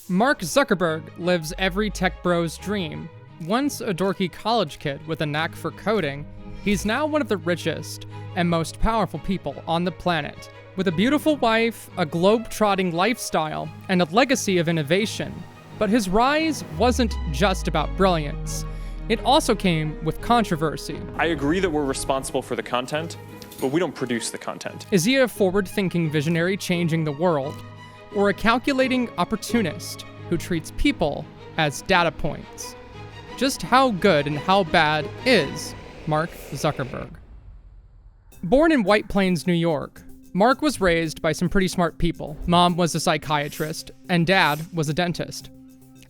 Mark Zuckerberg lives every tech bro's dream. Once a dorky college kid with a knack for coding, he's now one of the richest and most powerful people on the planet. With a beautiful wife, a globe-trotting lifestyle, and a legacy of innovation. But his rise wasn't just about brilliance. It also came with controversy. I agree that we're responsible for the content, but we don't produce the content. Is he a forward-thinking visionary changing the world, or a calculating opportunist who treats people as data points? Just how good and how bad is Mark Zuckerberg? Born in White Plains, New York, Mark was raised by some pretty smart people. Mom was a psychiatrist, and dad was a dentist.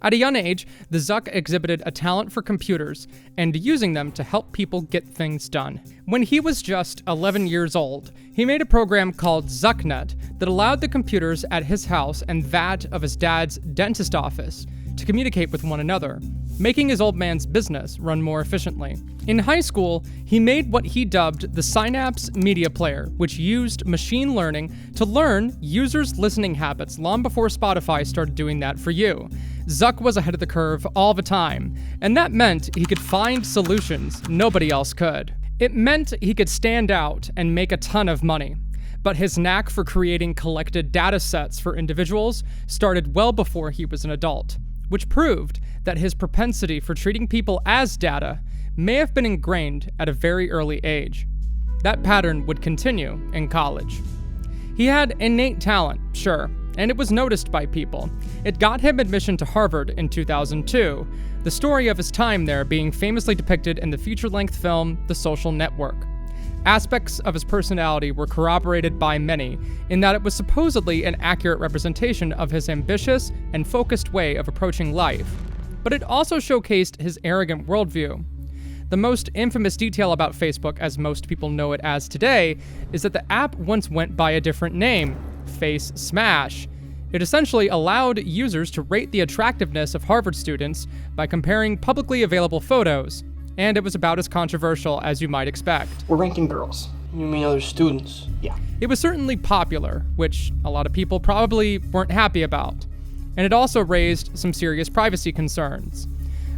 At a young age, the Zuck exhibited a talent for computers and using them to help people get things done. When he was just 11 years old, he made a program called ZuckNet that allowed the computers at his house and that of his dad's dentist office to communicate with one another, making his old man's business run more efficiently. In high school, he made what he dubbed the Synapse Media Player, which used machine learning to learn users' listening habits long before Spotify started doing that for you. Zuck was ahead of the curve all the time, and that meant he could find solutions nobody else could. It meant he could stand out and make a ton of money. But his knack for creating collected data sets for individuals started well before he was an adult, which proved that his propensity for treating people as data may have been ingrained at a very early age. That pattern would continue in college. He had innate talent, sure, and it was noticed by people. It got him admission to Harvard in 2002, the story of his time there being famously depicted in the feature-length film The Social Network. Aspects of his personality were corroborated by many, in that it was supposedly an accurate representation of his ambitious and focused way of approaching life. But it also showcased his arrogant worldview. The most infamous detail about Facebook, as most people know it as today, is that the app once went by a different name, Face Smash. It essentially allowed users to rate the attractiveness of Harvard students by comparing publicly available photos, and it was about as controversial as you might expect. We're ranking girls. You mean other students? Yeah. It was certainly popular, which a lot of people probably weren't happy about, and it also raised some serious privacy concerns.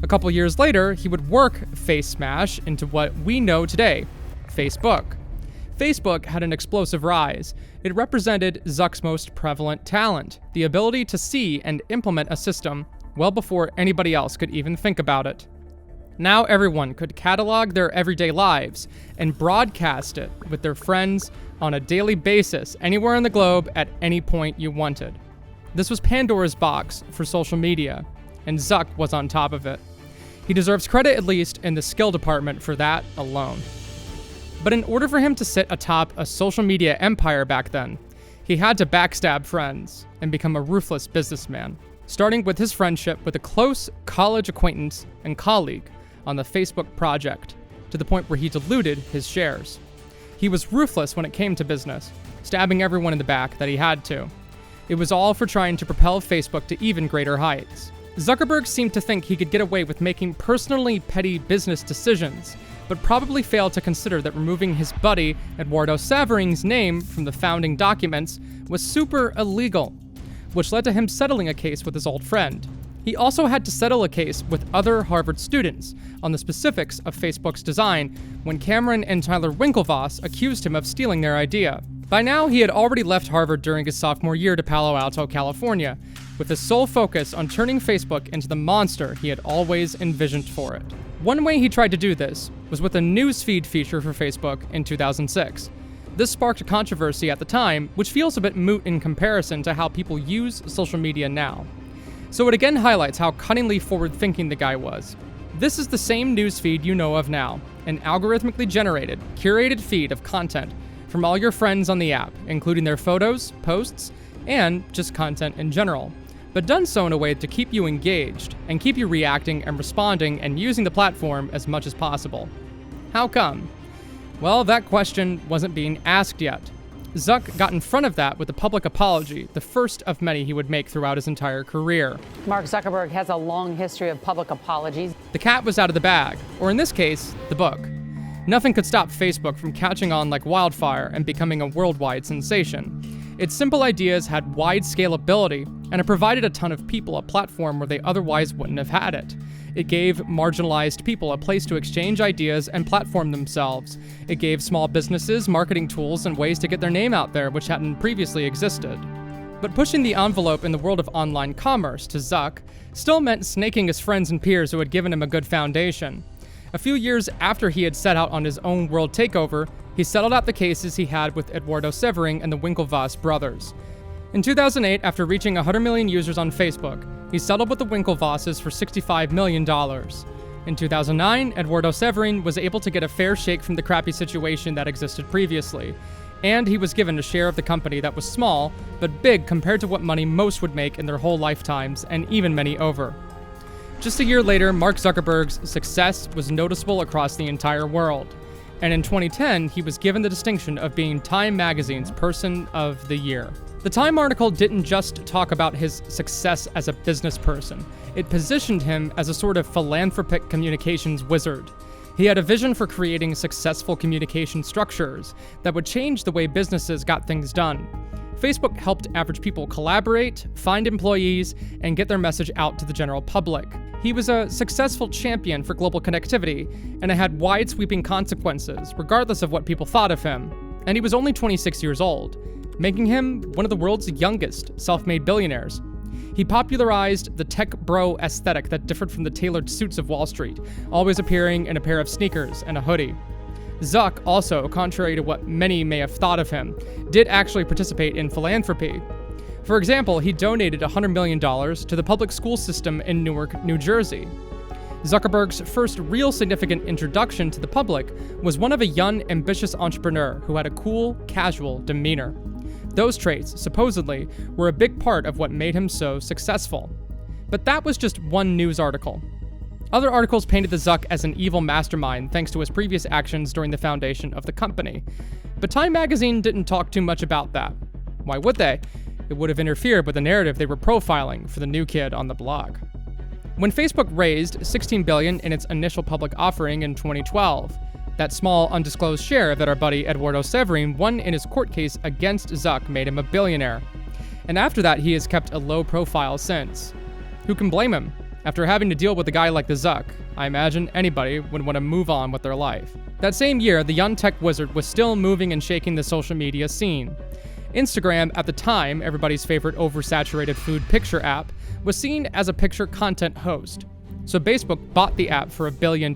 A couple years later, he would work Face Smash into what we know today, Facebook. Facebook had an explosive rise. It represented Zuck's most prevalent talent, the ability to see and implement a system well before anybody else could even think about it. Now everyone could catalog their everyday lives and broadcast it with their friends on a daily basis anywhere on the globe at any point you wanted. This was Pandora's box for social media, and Zuck was on top of it. He deserves credit, at least in the skill department, for that alone. But in order for him to sit atop a social media empire back then, he had to backstab friends and become a ruthless businessman, starting with his friendship with a close college acquaintance and colleague on the Facebook project, to the point where he diluted his shares. He was ruthless when it came to business, stabbing everyone in the back that he had to. It was all for trying to propel Facebook to even greater heights. Zuckerberg seemed to think he could get away with making personally petty business decisions, but probably failed to consider that removing his buddy Eduardo Savering's name from the founding documents was super illegal, which led to him settling a case with his old friend. He also had to settle a case with other Harvard students on the specifics of Facebook's design when Cameron and Tyler Winklevoss accused him of stealing their idea. By now, he had already left Harvard during his sophomore year to Palo Alto, California, with his sole focus on turning Facebook into the monster he had always envisioned for it. One way he tried to do this was with a newsfeed feature for Facebook in 2006. This sparked a controversy at the time, which feels a bit moot in comparison to how people use social media now. So it again highlights how cunningly forward-thinking the guy was. This is the same newsfeed you know of now, an algorithmically generated, curated feed of content from all your friends on the app, including their photos, posts, and just content in general, but done so in a way to keep you engaged and keep you reacting and responding and using the platform as much as possible. How come? Well, that question wasn't being asked yet. Zuck got in front of that with a public apology, the first of many he would make throughout his entire career. Mark Zuckerberg has a long history of public apologies. The cat was out of the bag, or in this case, the book. Nothing could stop Facebook from catching on like wildfire and becoming a worldwide sensation. Its simple ideas had wide scalability, and it provided a ton of people a platform where they otherwise wouldn't have had it. It gave marginalized people a place to exchange ideas and platform themselves. It gave small businesses marketing tools and ways to get their name out there, which hadn't previously existed. But pushing the envelope in the world of online commerce to Zuck still meant snaking his friends and peers who had given him a good foundation. A few years after he had set out on his own world takeover, he settled out the cases he had with Eduardo Severin and the Winklevoss brothers. In 2008, after reaching 100 million users on Facebook, he settled with the Winklevosses for $65 million. In 2009, Eduardo Severin was able to get a fair shake from the crappy situation that existed previously, and he was given a share of the company that was small, but big compared to what money most would make in their whole lifetimes, and even many over. Just a year later, Mark Zuckerberg's success was noticeable across the entire world, and in 2010, he was given the distinction of being Time Magazine's Person of the Year. The Time article didn't just talk about his success as a business person. It positioned him as a sort of philanthropic communications wizard. He had a vision for creating successful communication structures that would change the way businesses got things done. Facebook helped average people collaborate, find employees, and get their message out to the general public. He was a successful champion for global connectivity, and it had wide-sweeping consequences, regardless of what people thought of him. And he was only 26 years old, making him one of the world's youngest self-made billionaires. He popularized the tech bro aesthetic that differed from the tailored suits of Wall Street, always appearing in a pair of sneakers and a hoodie. Zuck also, contrary to what many may have thought of him, did actually participate in philanthropy. For example, he donated $100 million to the public school system in Newark, New Jersey. Zuckerberg's first real significant introduction to the public was one of a young, ambitious entrepreneur who had a cool, casual demeanor. Those traits, supposedly, were a big part of what made him so successful. But that was just one news article. Other articles painted the Zuck as an evil mastermind thanks to his previous actions during the foundation of the company. But Time Magazine didn't talk too much about that. Why would they? It would have interfered with the narrative they were profiling for the new kid on the block. When Facebook raised $16 billion in its initial public offering in 2012, that small, undisclosed share that our buddy Eduardo Severin won in his court case against Zuck made him a billionaire. And after that, he has kept a low profile since. Who can blame him? After having to deal with a guy like the Zuck, I imagine anybody would want to move on with their life. That same year, the young tech wizard was still moving and shaking the social media scene. Instagram, at the time everybody's favorite oversaturated food picture app, was seen as a picture content host. So Facebook bought the app for $1 billion.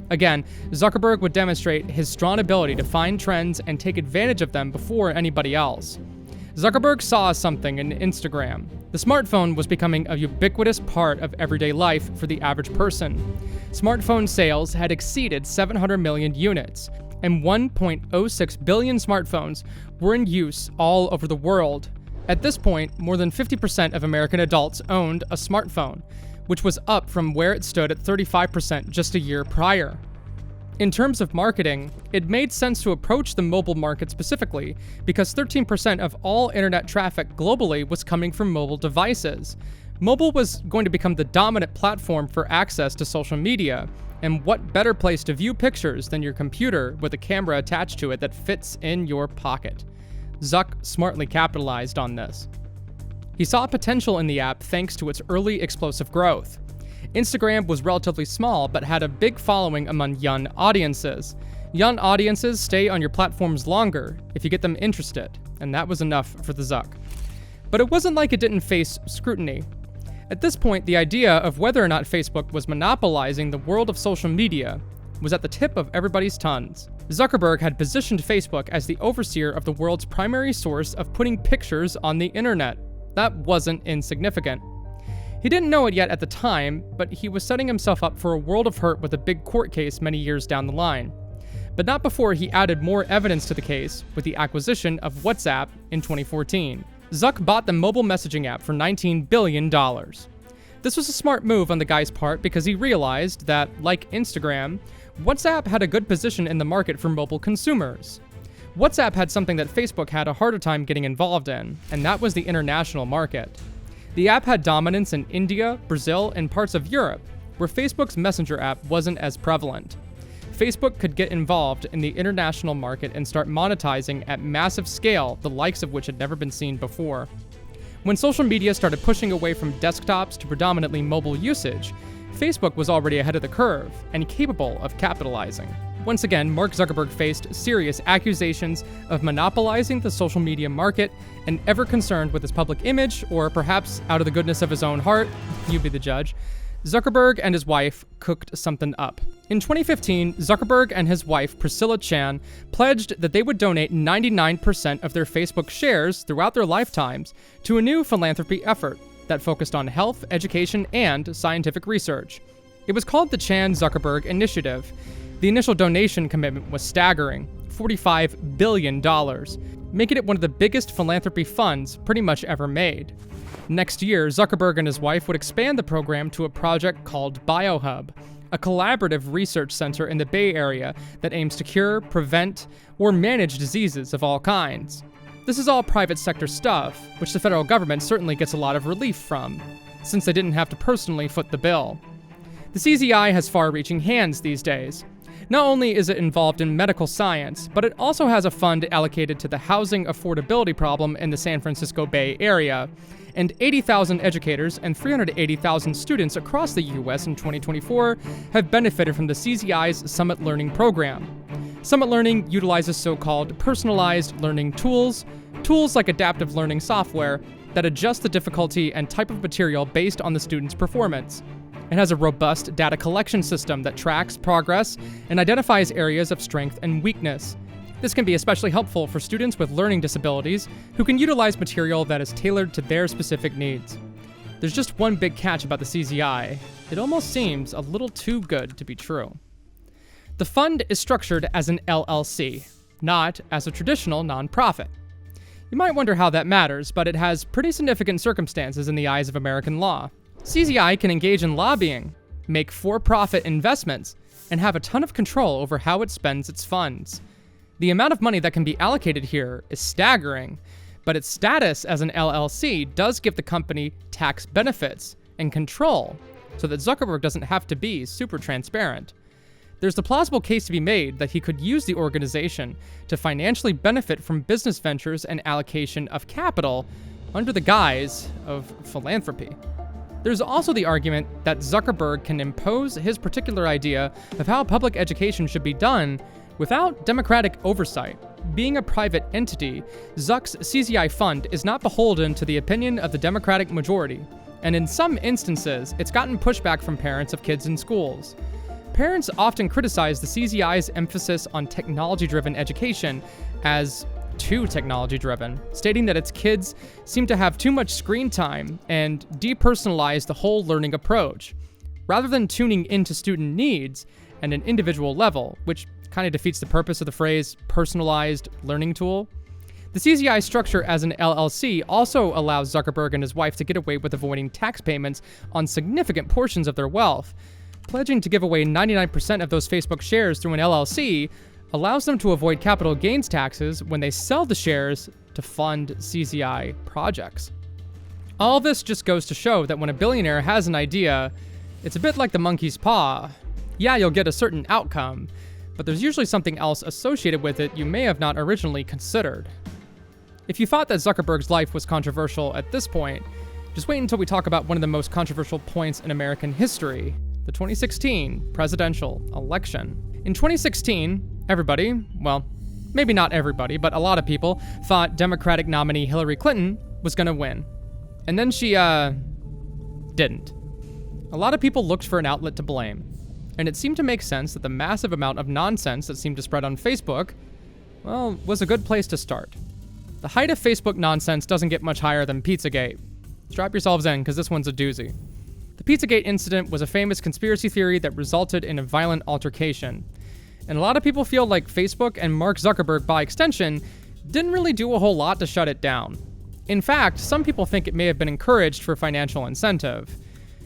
Again, Zuckerberg would demonstrate his strong ability to find trends and take advantage of them before anybody else. Zuckerberg saw something in Instagram. The smartphone was becoming a ubiquitous part of everyday life for the average person. Smartphone sales had exceeded 700 million units, and 1.06 billion smartphones were in use all over the world. At this point, more than 50% of American adults owned a smartphone, which was up from where it stood at 35% just a year prior. In terms of marketing, it made sense to approach the mobile market specifically because 13% of all internet traffic globally was coming from mobile devices. Mobile was going to become the dominant platform for access to social media, and what better place to view pictures than your computer with a camera attached to it that fits in your pocket? Zuck smartly capitalized on this. He saw potential in the app thanks to its early explosive growth. Instagram was relatively small but had a big following among young audiences. Young audiences stay on your platforms longer if you get them interested, and that was enough for the Zuck. But it wasn't like it didn't face scrutiny. At this point, the idea of whether or not Facebook was monopolizing the world of social media was at the tip of everybody's tongues. Zuckerberg had positioned Facebook as the overseer of the world's primary source of putting pictures on the internet. That wasn't insignificant. He didn't know it yet at the time, but he was setting himself up for a world of hurt with a big court case many years down the line. But not before he added more evidence to the case with the acquisition of WhatsApp in 2014. Zuck bought the mobile messaging app for $19 billion. This was a smart move on the guy's part because he realized that, like Instagram, WhatsApp had a good position in the market for mobile consumers. WhatsApp had something that Facebook had a harder time getting involved in, and that was the international market. The app had dominance in India, Brazil, and parts of Europe, where Facebook's Messenger app wasn't as prevalent. Facebook could get involved in the international market and start monetizing at massive scale, the likes of which had never been seen before. When social media started pushing away from desktops to predominantly mobile usage, Facebook was already ahead of the curve and capable of capitalizing. Once again, Mark Zuckerberg faced serious accusations of monopolizing the social media market, and ever concerned with his public image, or perhaps out of the goodness of his own heart, you be the judge, Zuckerberg and his wife cooked something up. In 2015, Zuckerberg and his wife, Priscilla Chan, pledged that they would donate 99% of their Facebook shares throughout their lifetimes to a new philanthropy effort that focused on health, education, and scientific research. It was called the Chan-Zuckerberg Initiative. The initial donation commitment was staggering, $45 billion, making it one of the biggest philanthropy funds pretty much ever made. Next year, Zuckerberg and his wife would expand the program to a project called BioHub, a collaborative research center in the Bay Area that aims to cure, prevent, or manage diseases of all kinds. This is all private sector stuff, which the federal government certainly gets a lot of relief from, since they didn't have to personally foot the bill. The CZI has far-reaching hands these days. Not only is it involved in medical science, but it also has a fund allocated to the housing affordability problem in the San Francisco Bay Area, and 80,000 educators and 380,000 students across the U.S. in 2024 have benefited from the CZI's Summit Learning program. Summit Learning utilizes so-called personalized learning tools like adaptive learning software that adjust the difficulty and type of material based on the student's performance. It has a robust data collection system that tracks progress and identifies areas of strength and weakness. This can be especially helpful for students with learning disabilities who can utilize material that is tailored to their specific needs. There's just one big catch about the CZI. It almost seems a little too good to be true. The fund is structured as an LLC, not as a traditional nonprofit. You might wonder how that matters, but it has pretty significant circumstances in the eyes of American law. CZI can engage in lobbying, make for-profit investments, and have a ton of control over how it spends its funds. The amount of money that can be allocated here is staggering, but its status as an LLC does give the company tax benefits and control, so that Zuckerberg doesn't have to be super transparent. There's the plausible case to be made that he could use the organization to financially benefit from business ventures and allocation of capital under the guise of philanthropy. There's also the argument that Zuckerberg can impose his particular idea of how public education should be done without democratic oversight. Being a private entity, Zuck's CZI fund is not beholden to the opinion of the Democratic majority, and in some instances, it's gotten pushback from parents of kids in schools. Parents often criticize the CZI's emphasis on technology-driven education as too technology-driven, stating that its kids seem to have too much screen time and depersonalize the whole learning approach, rather than tuning into student needs at an individual level, which kind of defeats the purpose of the phrase personalized learning tool. The CZI structure as an LLC also allows Zuckerberg and his wife to get away with avoiding tax payments on significant portions of their wealth. Pledging to give away 99% of those Facebook shares through an LLC allows them to avoid capital gains taxes when they sell the shares to fund CZI projects. All this just goes to show that when a billionaire has an idea, it's a bit like the monkey's paw. Yeah, you'll get a certain outcome, but there's usually something else associated with it you may have not originally considered. If you thought that Zuckerberg's life was controversial at this point, just wait until we talk about one of the most controversial points in American history, the 2016 presidential election. In 2016, everybody, well, maybe not everybody, but a lot of people thought Democratic nominee Hillary Clinton was gonna win. And then she, didn't. A lot of people looked for an outlet to blame, and it seemed to make sense that the massive amount of nonsense that seemed to spread on Facebook, well, was a good place to start. The height of Facebook nonsense doesn't get much higher than Pizzagate. Strap yourselves in, because this one's a doozy. The Pizzagate incident was a famous conspiracy theory that resulted in a violent altercation. And a lot of people feel like Facebook and Mark Zuckerberg, by extension, didn't really do a whole lot to shut it down. In fact, some people think it may have been encouraged for financial incentive.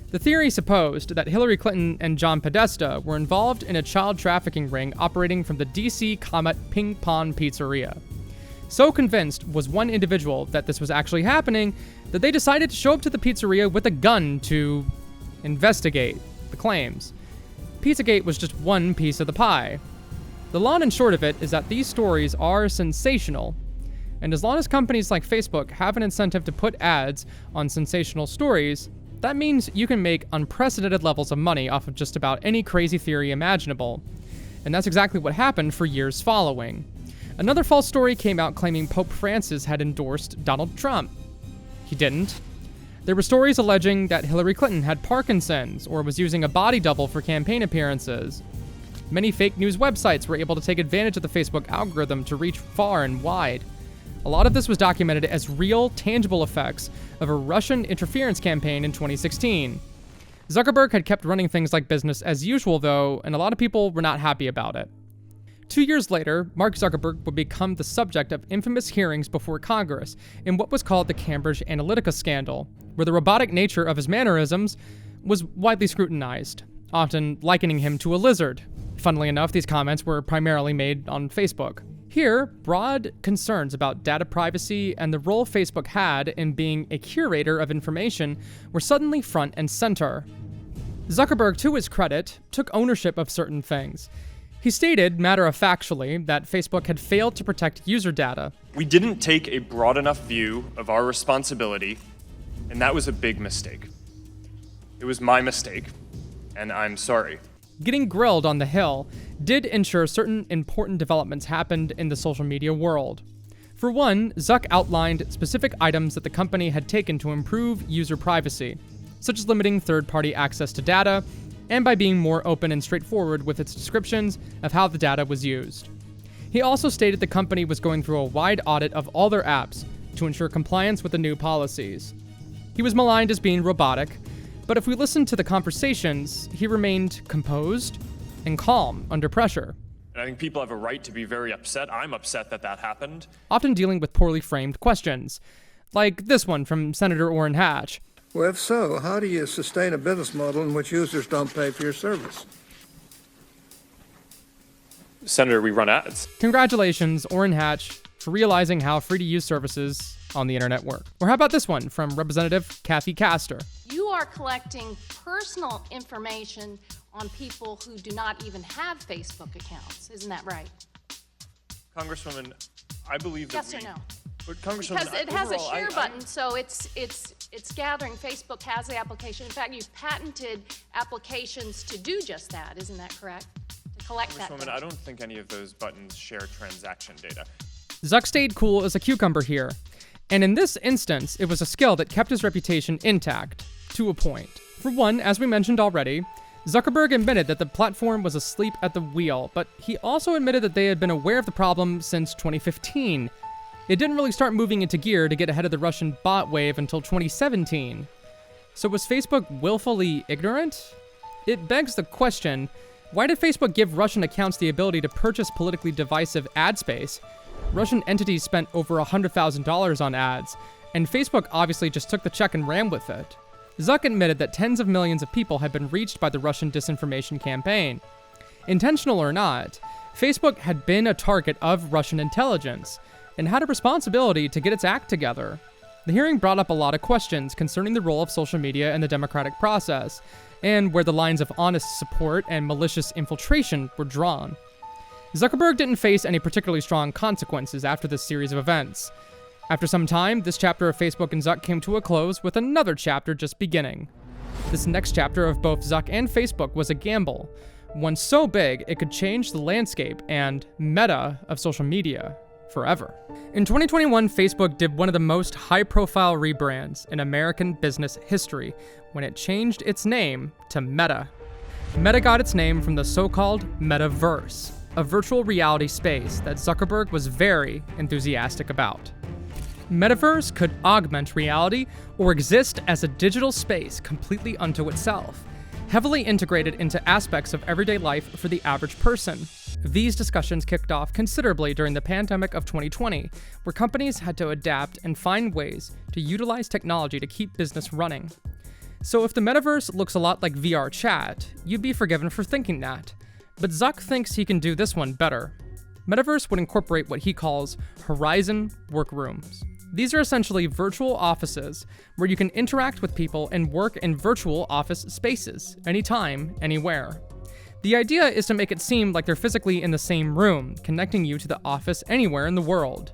The theory supposed that Hillary Clinton and John Podesta were involved in a child trafficking ring operating from the DC Comet Ping Pong Pizzeria. So convinced was one individual that this was actually happening that they decided to show up to the pizzeria with a gun to investigate the claims. Pizzagate was just one piece of the pie. The long and short of it is that these stories are sensational. And as long as companies like Facebook have an incentive to put ads on sensational stories, that means you can make unprecedented levels of money off of just about any crazy theory imaginable. And that's exactly what happened for years following. Another false story came out claiming Pope Francis had endorsed Donald Trump. He didn't. There were stories alleging that Hillary Clinton had Parkinson's or was using a body double for campaign appearances. Many fake news websites were able to take advantage of the Facebook algorithm to reach far and wide. A lot of this was documented as real, tangible effects of a Russian interference campaign in 2016. Zuckerberg had kept running things like business as usual, though, and a lot of people were not happy about it. 2 years later, Mark Zuckerberg would become the subject of infamous hearings before Congress in what was called the Cambridge Analytica scandal, where the robotic nature of his mannerisms was widely scrutinized, often likening him to a lizard. Funnily enough, these comments were primarily made on Facebook. Here, broad concerns about data privacy and the role Facebook had in being a curator of information were suddenly front and center. Zuckerberg, to his credit, took ownership of certain things. He stated, matter-of-factually, that Facebook had failed to protect user data. We didn't take a broad enough view of our responsibility, and that was a big mistake. It was my mistake, and I'm sorry. Getting grilled on the Hill did ensure certain important developments happened in the social media world. For one, Zuck outlined specific items that the company had taken to improve user privacy, such as limiting third-party access to data, and by being more open and straightforward with its descriptions of how the data was used. He also stated the company was going through a wide audit of all their apps to ensure compliance with the new policies. He was maligned as being robotic, but if we listened to the conversations, he remained composed and calm under pressure. And I think people have a right to be very upset. I'm upset that that happened. Often dealing with poorly framed questions, like this one from Senator Orrin Hatch. Well, if so, how do you sustain a business model in which users don't pay for your service? Senator, we run ads. Congratulations, Orrin Hatch, for realizing how free-to-use services on the internet work. Or how about this one from Representative Kathy Castor? You are collecting personal information on people who do not even have Facebook accounts. Isn't that right? Congresswoman, I believe that Yes or no? But Congresswoman, Because it has a overall, share button, so it's gathering. Facebook has the application. In fact, you've patented applications to do just that. Isn't that correct? To collect that Congresswoman, data. I don't think any of those buttons share transaction data. Zuck stayed cool as a cucumber here. And in this instance, it was a skill that kept his reputation intact, to a point. For one, as we mentioned already, Zuckerberg admitted that the platform was asleep at the wheel, but he also admitted that they had been aware of the problem since 2015. It didn't really start moving into gear to get ahead of the Russian bot wave until 2017. So was Facebook willfully ignorant? It begs the question, why did Facebook give Russian accounts the ability to purchase politically divisive ad space? Russian entities spent over $100,000 on ads, and Facebook obviously just took the check and ran with it. Zuck admitted that tens of millions of people had been reached by the Russian disinformation campaign. Intentional or not, Facebook had been a target of Russian intelligence, and had a responsibility to get its act together. The hearing brought up a lot of questions concerning the role of social media in the democratic process, and where the lines of honest support and malicious infiltration were drawn. Zuckerberg didn't face any particularly strong consequences after this series of events. After some time, this chapter of Facebook and Zuck came to a close, with another chapter just beginning. This next chapter of both Zuck and Facebook was a gamble, one so big it could change the landscape and meta of social media forever. In 2021, Facebook did one of the most high-profile rebrands in American business history when it changed its name to Meta. Meta got its name from the so-called metaverse, a virtual reality space that Zuckerberg was very enthusiastic about. Metaverse could augment reality or exist as a digital space completely unto itself, heavily integrated into aspects of everyday life for the average person. These discussions kicked off considerably during the pandemic of 2020, where companies had to adapt and find ways to utilize technology to keep business running. So if the metaverse looks a lot like VR chat, you'd be forgiven for thinking that. But Zuck thinks he can do this one better. Metaverse would incorporate what he calls Horizon workrooms. These are essentially virtual offices where you can interact with people and work in virtual office spaces, anytime, anywhere. The idea is to make it seem like they're physically in the same room, connecting you to the office anywhere in the world.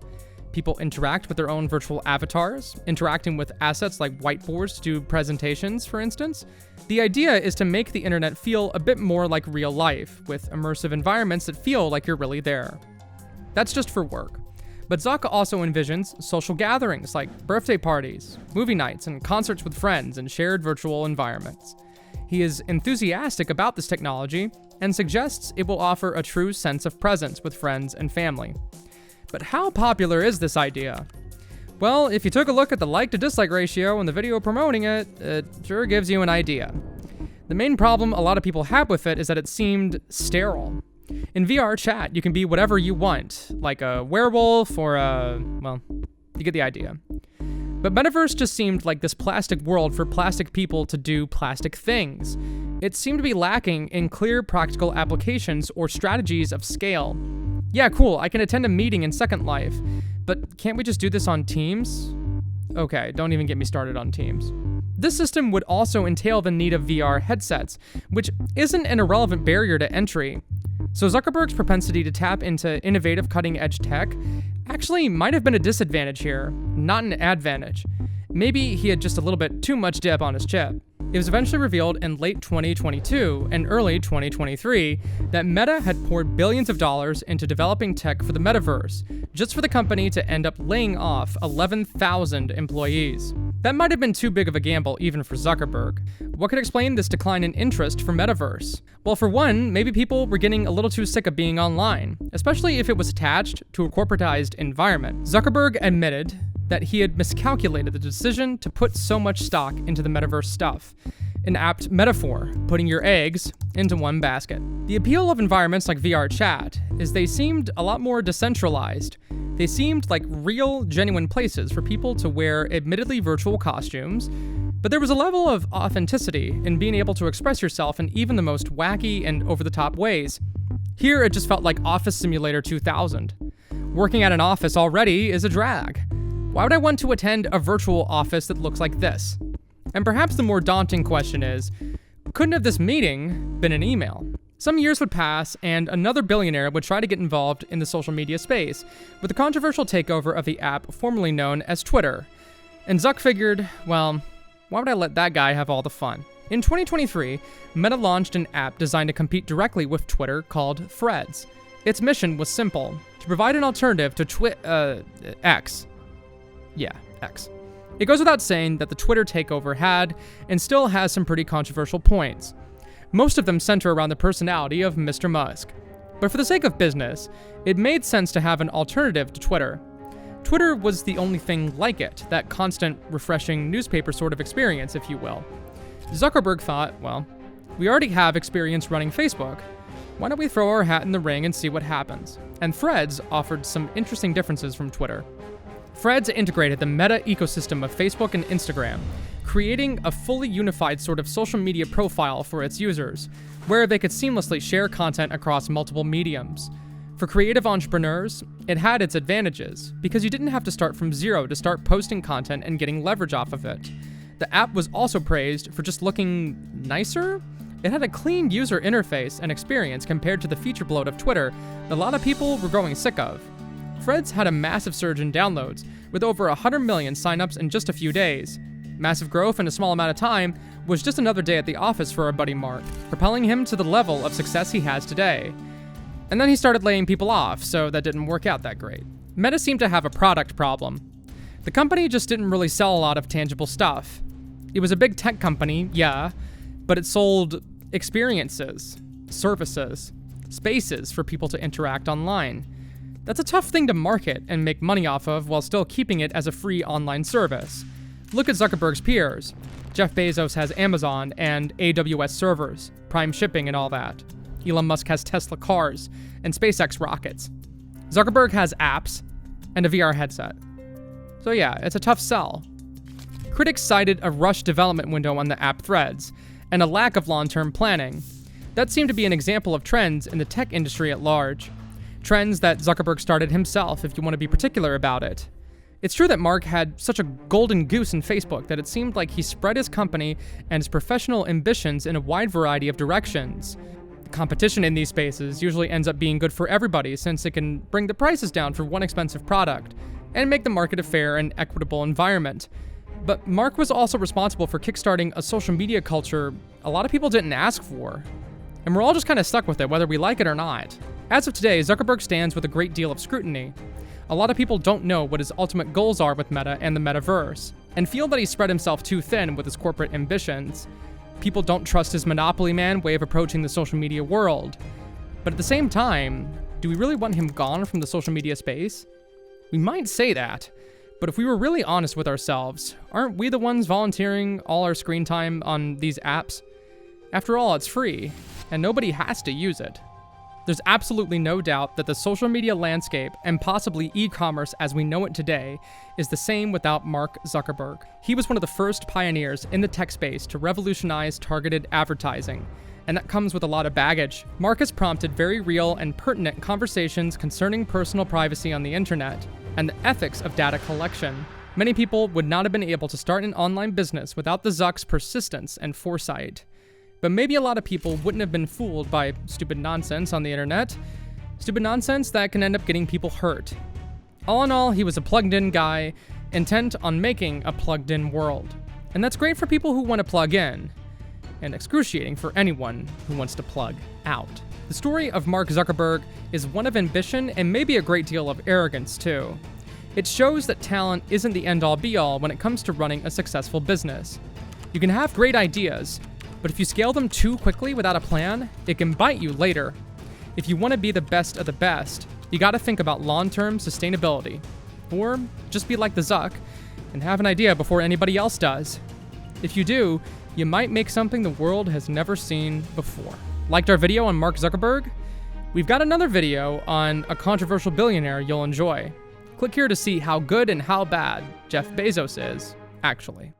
People interact with their own virtual avatars, interacting with assets like whiteboards to do presentations, for instance. The idea is to make the internet feel a bit more like real life, with immersive environments that feel like you're really there. That's just for work. But Zuck also envisions social gatherings like birthday parties, movie nights, and concerts with friends in shared virtual environments. He is enthusiastic about this technology and suggests it will offer a true sense of presence with friends and family. But how popular is this idea? Well, if you took a look at the like to dislike ratio in the video promoting it, it sure gives you an idea. The main problem a lot of people have with it is that it seemed sterile. In VR chat, you can be whatever you want, like a werewolf or well, you get the idea. But metaverse just seemed like this plastic world for plastic people to do plastic things. It seemed to be lacking in clear practical applications or strategies of scale. Yeah, cool, I can attend a meeting in Second Life, but can't we just do this on Teams? Okay, don't even get me started on Teams. This system would also entail the need of VR headsets, which isn't an irrelevant barrier to entry. So Zuckerberg's propensity to tap into innovative cutting-edge tech actually might have been a disadvantage here, not an advantage. Maybe he had just a little bit too much dip on his chip. It was eventually revealed in late 2022 and early 2023 that Meta had poured billions of dollars into developing tech for the metaverse, just for the company to end up laying off 11,000 employees. That might have been too big of a gamble even for Zuckerberg. What could explain this decline in interest for metaverse? Well, for one, maybe people were getting a little too sick of being online, especially if it was attached to a corporatized environment. Zuckerberg admitted that he had miscalculated the decision to put so much stock into the metaverse stuff. An apt metaphor, putting your eggs into one basket. The appeal of environments like VR chat is they seemed a lot more decentralized. They seemed like real, genuine places for people to wear admittedly virtual costumes, but there was a level of authenticity in being able to express yourself in even the most wacky and over-the-top ways. Here, it just felt like Office Simulator 2000. Working at an office already is a drag. Why would I want to attend a virtual office that looks like this? And perhaps the more daunting question is, couldn't have this meeting been an email? Some years would pass, and another billionaire would try to get involved in the social media space with the controversial takeover of the app formerly known as Twitter. And Zuck figured, well, why would I let that guy have all the fun? In 2023, Meta launched an app designed to compete directly with Twitter called Threads. Its mission was simple, to provide an alternative to X. Yeah, X. It goes without saying that the Twitter takeover had, and still has, some pretty controversial points. Most of them center around the personality of Mr. Musk. But for the sake of business, it made sense to have an alternative to Twitter. Twitter was the only thing like it, that constant, refreshing newspaper sort of experience, if you will. Zuckerberg thought, well, we already have experience running Facebook. Why don't we throw our hat in the ring and see what happens? And Threads offered some interesting differences from Twitter. Threads integrated the meta ecosystem of Facebook and Instagram, creating a fully unified sort of social media profile for its users, where they could seamlessly share content across multiple mediums. For creative entrepreneurs, it had its advantages, because you didn't have to start from zero to start posting content and getting leverage off of it. The app was also praised for just looking nicer. It had a clean user interface and experience compared to the feature bloat of Twitter that a lot of people were growing sick of. Threads had a massive surge in downloads, with over 100 million signups in just a few days. Massive growth in a small amount of time was just another day at the office for our buddy Mark, propelling him to the level of success he has today. And then he started laying people off, so that didn't work out that great. Meta seemed to have a product problem. The company just didn't really sell a lot of tangible stuff. It was a big tech company, yeah, but it sold experiences, services, spaces for people to interact online. That's a tough thing to market and make money off of while still keeping it as a free online service. Look at Zuckerberg's peers. Jeff Bezos has Amazon and AWS servers, Prime shipping and all that. Elon Musk has Tesla cars and SpaceX rockets. Zuckerberg has apps and a VR headset. So yeah, it's a tough sell. Critics cited a rushed development window on the app Threads and a lack of long-term planning. That seemed to be an example of trends in the tech industry at large. Trends that Zuckerberg started himself, if you want to be particular about it. It's true that Mark had such a golden goose in Facebook that it seemed like he spread his company and his professional ambitions in a wide variety of directions. Competition in these spaces usually ends up being good for everybody since it can bring the prices down for one expensive product and make the market a fair and equitable environment. But Mark was also responsible for kickstarting a social media culture a lot of people didn't ask for. And we're all just kind of stuck with it, whether we like it or not. As of today, Zuckerberg stands with a great deal of scrutiny. A lot of people don't know what his ultimate goals are with Meta and the metaverse, and feel that he's spread himself too thin with his corporate ambitions. People don't trust his monopoly man way of approaching the social media world. But at the same time, do we really want him gone from the social media space? We might say that, but if we were really honest with ourselves, aren't we the ones volunteering all our screen time on these apps? After all, it's free, and nobody has to use it. There's absolutely no doubt that the social media landscape, and possibly e-commerce as we know it today, is the same without Mark Zuckerberg. He was one of the first pioneers in the tech space to revolutionize targeted advertising, and that comes with a lot of baggage. Mark has prompted very real and pertinent conversations concerning personal privacy on the internet, and the ethics of data collection. Many people would not have been able to start an online business without the Zuck's persistence and foresight. But maybe a lot of people wouldn't have been fooled by stupid nonsense on the internet. Stupid nonsense that can end up getting people hurt. All in all, he was a plugged-in guy, intent on making a plugged-in world. And that's great for people who want to plug in, and excruciating for anyone who wants to plug out. The story of Mark Zuckerberg is one of ambition and maybe a great deal of arrogance too. It shows that talent isn't the end-all be-all when it comes to running a successful business. You can have great ideas, but if you scale them too quickly without a plan, it can bite you later. If you want to be the best of the best, you gotta think about long-term sustainability. Or just be like the Zuck and have an idea before anybody else does. If you do, you might make something the world has never seen before. Liked our video on Mark Zuckerberg? We've got another video on a controversial billionaire you'll enjoy. Click here to see how good and how bad Jeff Bezos is, actually.